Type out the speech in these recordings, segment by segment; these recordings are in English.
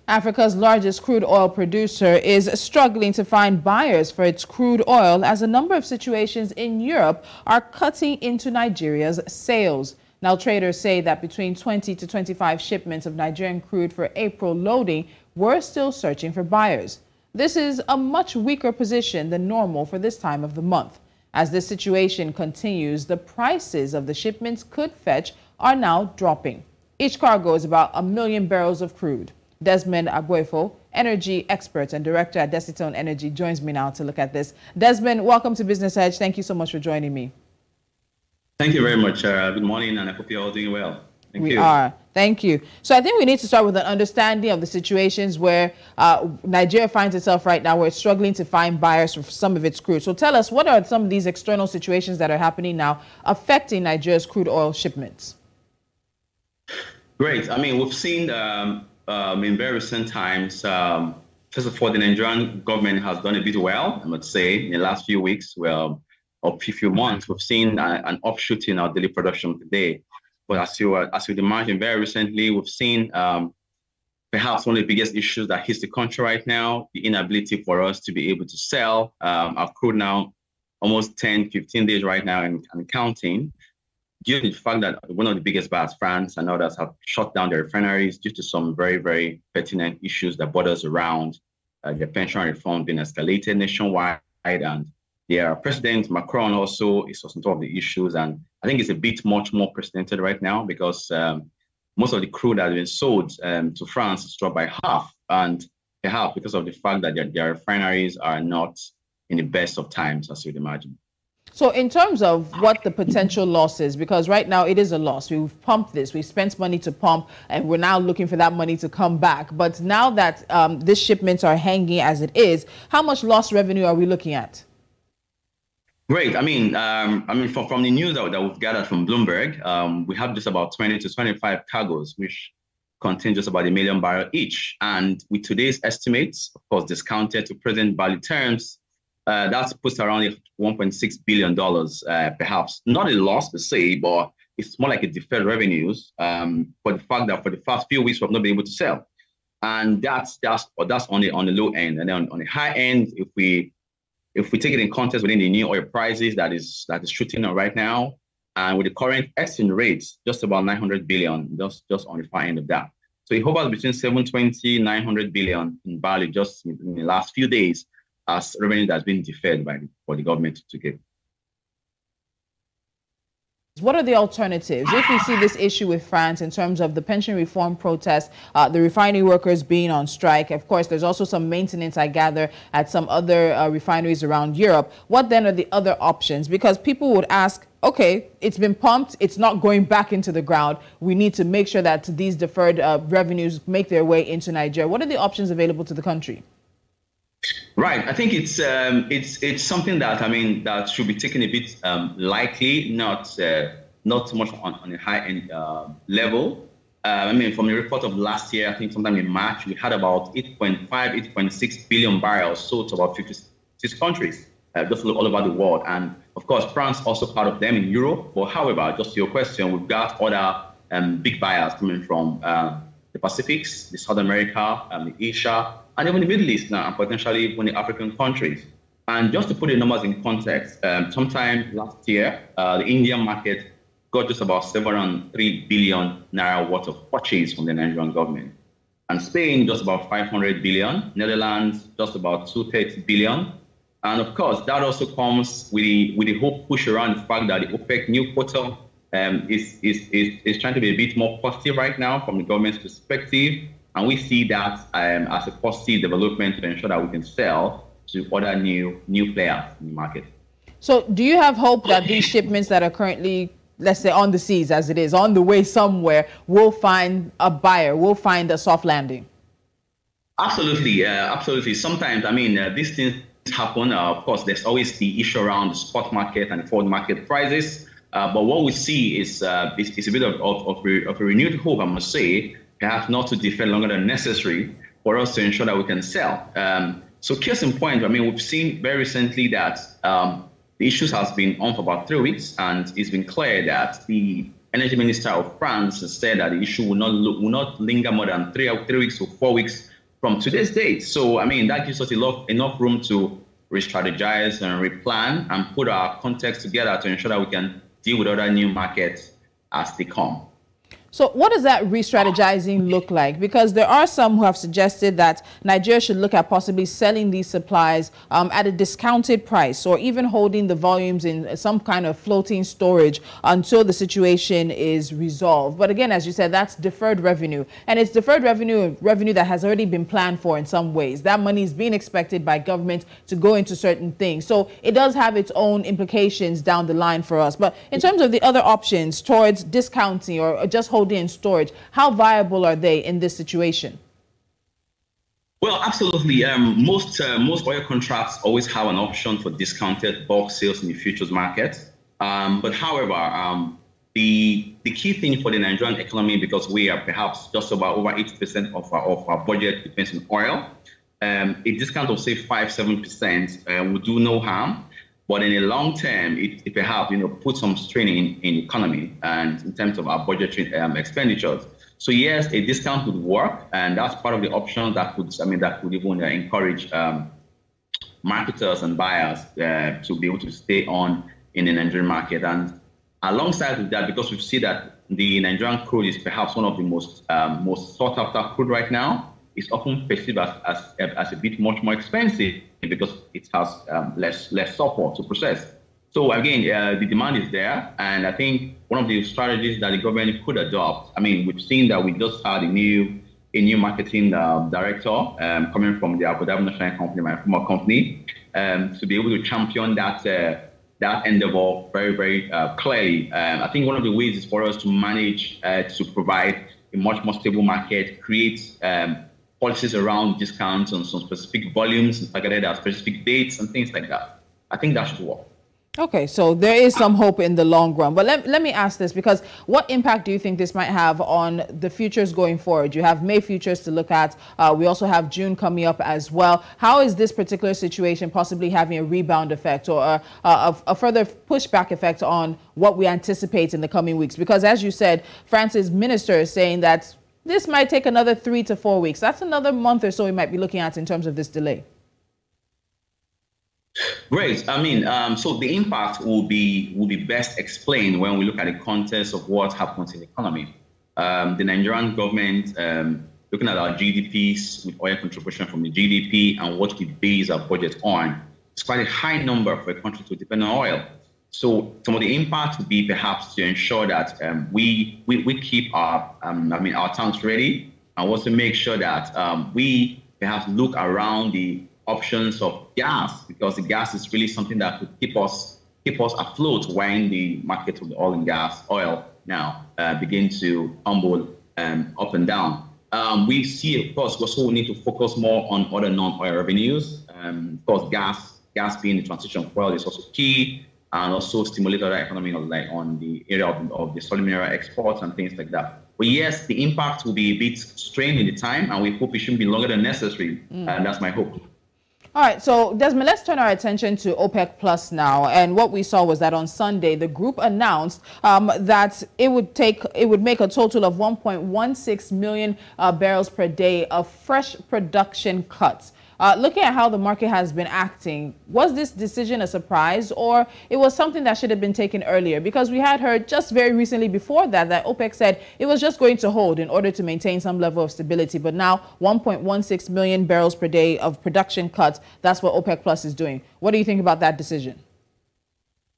Africa's largest crude oil producer is struggling to find buyers for its crude oil as a number of situations in Europe are cutting into Nigeria's sales. Now, traders say that between 20 to 25 shipments of Nigerian crude for April loading were still searching for buyers. This is a much weaker position than normal for this time of the month. As this situation continues, the prices of the shipments could fetch are now dropping. Each cargo is about 1 million barrels of crude. Desmond Agboifo, energy expert and director at Desyton Energy, joins me now to look at this. Desmond, welcome to Business Edge. Thank you so much for joining me. Thank you very much. Good morning, and I hope you're all doing well. Thank you. We are. Thank you. So I think we need to start with an understanding of the situations where Nigeria finds itself right now, where it's struggling to find buyers for some of its crude. So tell us, what are some of these external situations that are happening now affecting Nigeria's crude oil shipments? Great. I mean, we've seen in very recent times, first of all, the Nigerian government has done a bit well, I must say, in the last few weeks, or few months. We've seen an upshoot in our daily production today. But as you imagine, very recently, we've seen perhaps one of the biggest issues that hits the country right now, the inability for us to be able to sell our crude now, almost 10, 15 days right now and counting, due to the fact that one of the biggest buyers, France and others, have shut down their refineries due to some very, very pertinent issues that borders around the pension reform being escalated nationwide. And their President Macron also is on top of the issues. And I think it's a bit much more precedented right now because most of the crude that has been sold to France is dropped by half. And perhaps because of the fact that their refineries are not in the best of times, as you'd imagine. So in terms of what the potential loss is, because right now it is a loss. We've pumped this, we've spent money to pump, and we're now looking for that money to come back. But now that these shipments are hanging as it is, how much lost revenue are we looking at? Great. I mean, from the news that we've gathered from Bloomberg, we have just about 20 to 25 cargoes, which contain just about 1 million barrels each. And with today's estimates, of course, discounted to present value terms, that's puts around $1.6 billion, perhaps. Not a loss per se, but it's more like a deferred revenues for the fact that for the first few weeks, we've not been able to sell. And that's on the low end. And then on the high end, if we take it in context within the new oil prices that is shooting up right now, and with the current exchange rates, just about 900 billion, just on the far end of that. So it hovers between 720, 900 billion in value just in the last few days, as revenue that's been deferred for the government to give. What are the alternatives if we see this issue with France in terms of the pension reform protest, the refinery workers being on strike? Of course, there's also some maintenance, I gather, at some other refineries around Europe. What then are the other options? Because people would ask, okay, it's been pumped, it's not going back into the ground. We need to make sure that these deferred revenues make their way into Nigeria. What are the options available to the country? Right. I think it's something that that should be taken a bit lightly, not too much on a high end level. From the report of last year, I think sometime in March, we had about 8.6 billion barrels sold to about 56 countries, just all over the world. And of course, France also part of them in Europe. But however, just to your question, we've got other big buyers coming from the Pacifics, the South America, the Asia, and even the Middle East now, and potentially even the African countries. And just to put the numbers in context, sometime last year, the Indian market got just about 703 billion naira worth of purchase from the Nigerian government. And Spain, just about 500 billion. Netherlands, just about 230 billion. And of course, that also comes with the whole push around the fact that the OPEC new quota is trying to be a bit more positive right now from the government's perspective. And we see that as a positive development to ensure that we can sell to other new players in the market. So do you have hope that these shipments that are currently, let's say, on the seas as it is, on the way somewhere, will find a buyer, will find a soft landing? Absolutely. Absolutely. Sometimes, these things happen. Of course, there's always the issue around the spot market and the forward market prices. But what we see is a bit of a renewed hope, I must say, perhaps not to defer longer than necessary for us to ensure that we can sell. So case in point, we've seen very recently that the issues has been on for about 3 weeks, and it's been clear that the energy minister of France has said that the issue will not linger more than 3 weeks or 4 weeks from today's date. So, I mean, that gives us enough room to re-strategize and replan and put our context together to ensure that we can deal with other new markets as they come. So what does that re-strategizing look like? Because there are some who have suggested that Nigeria should look at possibly selling these supplies at a discounted price, or even holding the volumes in some kind of floating storage until the situation is resolved. But again, as you said, that's deferred revenue. And it's deferred revenue that has already been planned for in some ways. That money is being expected by government to go into certain things. So it does have its own implications down the line for us. But in terms of the other options towards discounting or just holding in storage, how viable are they in this situation? Well, absolutely. Most oil contracts always have an option for discounted bulk sales in the futures market. But however, the key thing for the Nigerian economy, because we are perhaps just about over 80% of our budget depends on oil, a discount of say 5-7% would do no harm. But in the long term, it perhaps put some strain in the economy and in terms of our budgetary expenditures. So yes, a discount would work, and that's part of the option that could even encourage marketers and buyers to be able to stay on in the Nigerian market. And alongside with that, because we see that the Nigerian crude is perhaps one of the most sought after crude right now, it's often perceived as a bit much more expensive because it has less support to process. So again, the demand is there, and I think one of the strategies that the government could adopt. I mean, we've seen that we just had a new marketing director coming from the Abu Dhabi National Company, my former company, to be able to champion that endeavor very, very clearly. I think one of the ways is for us to manage to provide a much more stable market, create policies around discounts on some specific volumes and targeted at specific dates and things like that. I think that should work. Okay, so there is some hope in the long run. But let me ask this, because what impact do you think this might have on the futures going forward? You have May futures to look at. We also have June coming up as well. How is this particular situation possibly having a rebound effect or a further pushback effect on what we anticipate in the coming weeks? Because as you said, France's minister is saying that this might take another 3 to 4 weeks. That's another month or so we might be looking at in terms of this delay. Great. I mean, so the impact will be best explained when we look at the context of what happens in the economy. The Nigerian government, looking at our GDPs with oil contribution from the GDP and what we base our budget on, it's quite a high number for a country to depend on oil. So some of the impact would be perhaps to ensure that we keep our tanks ready, and also make sure that we perhaps look around the options of gas, because the gas is really something that could keep us afloat when the market of the oil now begin to tumble up and down. We see, of course, we also need to focus more on other non-oil revenues. Of course, gas being the transition fuel is also key, and also stimulate other economy, like on the area of the solid mineral exports and things like that. But yes, the impact will be a bit strained in the time, and we hope it shouldn't be longer than necessary. And that's my hope. All right, so Desmond, let's turn our attention to OPEC Plus now. And what we saw was that on Sunday, the group announced that it would make a total of 1.16 million barrels per day of fresh production cuts. Looking at how the market has been acting, was this decision a surprise, or it was something that should have been taken earlier? Because we had heard just very recently before that OPEC said it was just going to hold in order to maintain some level of stability. But now 1.16 million barrels per day of production cuts, that's what OPEC Plus is doing. What do you think about that decision?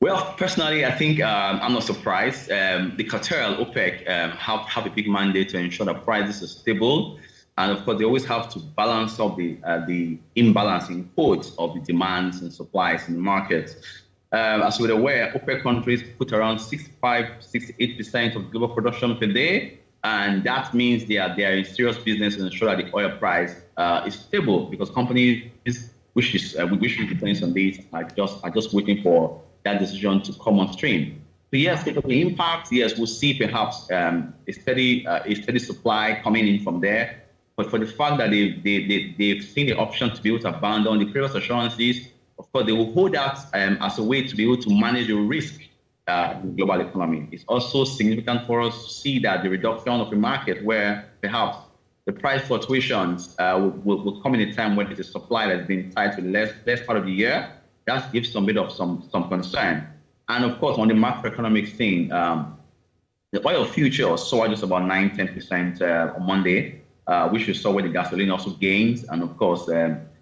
Well, personally, I think I'm not surprised. The cartel, OPEC, have a big mandate to ensure that prices are stable. And of course, they always have to balance up the imbalance in quotes of the demands and supplies in the market. As we're aware, OPEC countries put around 68% of global production per day. And that means they are in serious business to ensure that the oil price is stable, because companies which depends on this are just waiting for that decision to come on stream. So yes, because of the impact, yes, we'll see perhaps a steady supply coming in from there. But for the fact that they've seen the option to be able to abandon the previous assurances, of course, they will hold that as a way to be able to manage the risk in the global economy. It's also significant for us to see that the reduction of the market, where perhaps the price fluctuations will come in a time when there's a supply that's been tied to the last part of the year. That gives some bit of some concern. And of course, on the macroeconomic thing, the oil future saw just about 9-10% on Monday, which we saw where the gasoline also gained. And of course,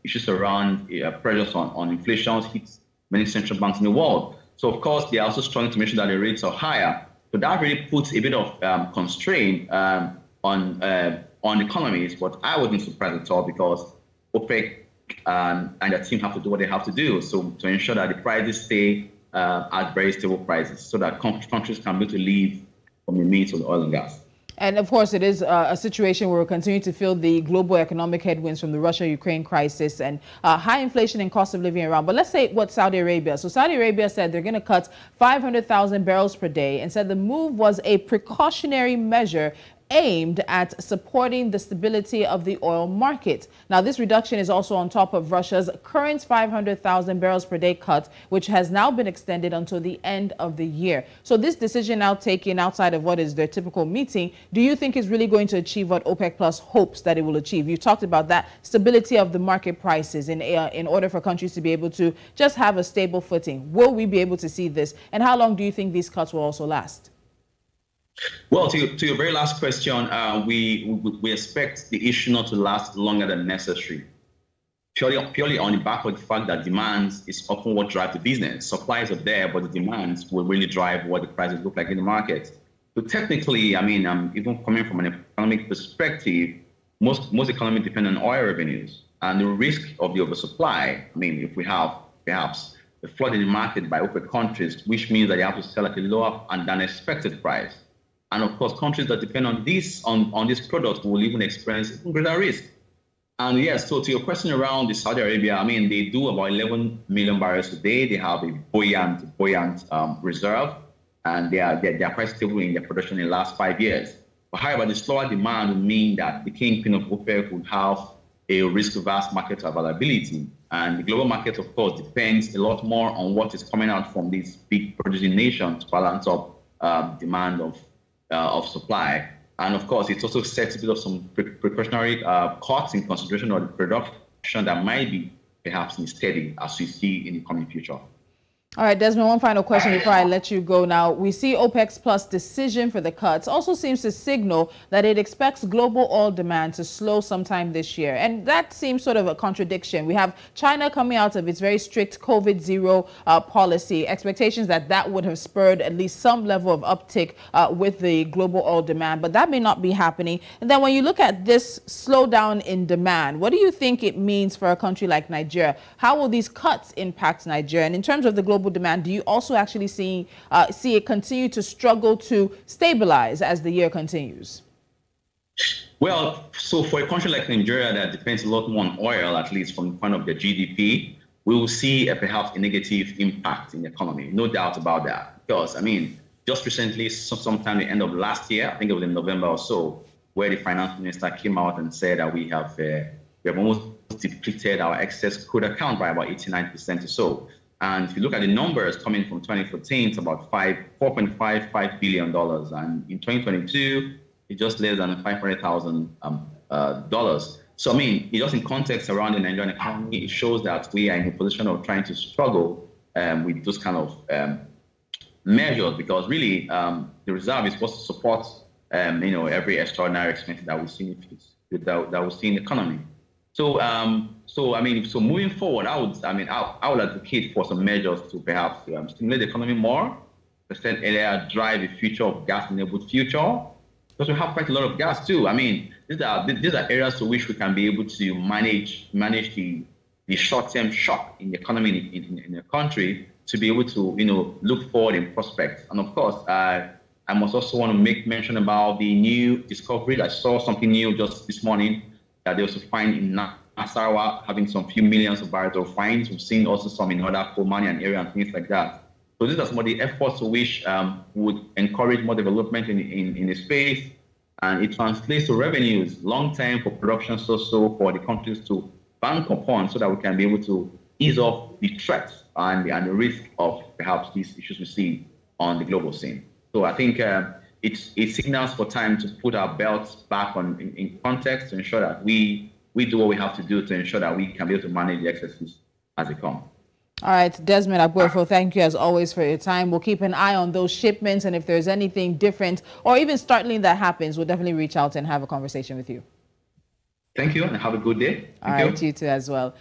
issues around pressures on inflation hits many central banks in the world. So of course, they are also trying to make sure that the rates are higher. So that really puts a bit of constraint on economies. But I wasn't surprised at all because OPEC and their team have to do what they have to do. So to ensure that the prices stay at very stable prices so that countries can be able to live from the meat of the oil and gas. And of course, it is a situation where we're continuing to feel the global economic headwinds from the Russia-Ukraine crisis and high inflation and cost of living around. But let's say what Saudi Arabia. So Saudi Arabia said they're going to cut 500,000 barrels per day and said the move was a precautionary measure aimed at supporting the stability of the oil market. Now, this reduction is also on top of Russia's current 500,000 barrels per day cut, which has now been extended until the end of the year. So this decision now taken outside of what is their typical meeting, do you think is really going to achieve what OPEC Plus hopes that it will achieve? You talked about that stability of the market prices in order for countries to be able to just have a stable footing. Will we be able to see this? And how long do you think these cuts will also last? Well, to your very last question, we expect the issue not to last longer than necessary. Purely on the back of the fact that demand is often what drives the business. Supplies are there, but the demands will really drive what the prices look like in the market. So technically, I mean, even coming from an economic perspective, most economies depend on oil revenues. And the risk of the oversupply, I mean, if we have perhaps a flood in the market by OPEC countries, which means that they have to sell at a lower than expected price. And of course, countries that depend on this product will even experience greater risk. And yes, so to your question around the Saudi Arabia, I mean, they do about 11 million barrels a day. They have a buoyant reserve, and they are quite stable in their production in the last 5 years. But however, the slower demand will mean that the kingpin of OPEC would have a risk-averse market availability. And the global market, of course, depends a lot more on what is coming out from these big producing nations to balance up demand of supply. And of course, it also sets a bit of some precautionary cuts in consideration of the production that might be perhaps unsteady as we see in the coming future. All right, Desmond, one final question before I let you go. Now, we see OPEC Plus decision for the cuts also seems to signal that it expects global oil demand to slow sometime this year. And that seems sort of a contradiction. We have China coming out of its very strict COVID-0 policy, expectations that would have spurred at least some level of uptick with the global oil demand. But that may not be happening. And then when you look at this slowdown in demand, what do you think it means for a country like Nigeria? How will these cuts impact Nigeria? And in terms of the global demand, do you also actually see it continue to struggle to stabilize as the year continues? Well, so for a country like Nigeria that depends a lot more on oil, at least from the point of their GDP, we will see perhaps a negative impact in the economy. No doubt about that. Because, I mean, just recently, sometime at the end of last year, I think it was in November or so, where the finance minister came out and said that we have almost depleted our excess crude account by about 89% or so. And if you look at the numbers coming from 2014, it's about $4.55 billion. And in 2022, it's just less than $500,000. So, I mean, just in context around the Nigerian economy, it shows that we are in a position of trying to struggle with those kind of measures, because really the reserve is supposed to support, every extraordinary expense that we see in the economy. So, so moving forward, I would advocate for some measures to perhaps stimulate the economy more. I said earlier, drive a future of gas-enabled future, because we have quite a lot of gas too. I mean, these are areas to which we can be able to manage the short-term shock in the economy in the country, to be able to look forward in prospects. And of course, I must also want to make mention about the new discovery. I saw something new just this morning, that they also find in Nasarawa, having some few millions of barrels of finds. We've seen also some in other Komani area and things like that. So these are some of the efforts to which would encourage more development in the space, and it translates to revenues long term for production, so for the countries to bank upon, so that we can be able to ease off the threats and the risk of perhaps these issues we see on the global scene. So I think it signals for time to put our belts back on in context to ensure that we do what we have to do to ensure that we can be able to manage the excesses as they come. All right, Desmond Agboifo, thank you as always for your time. We'll keep an eye on those shipments, and if there's anything different or even startling that happens, we'll definitely reach out and have a conversation with you. Thank you, and have a good day. All right, you too as well.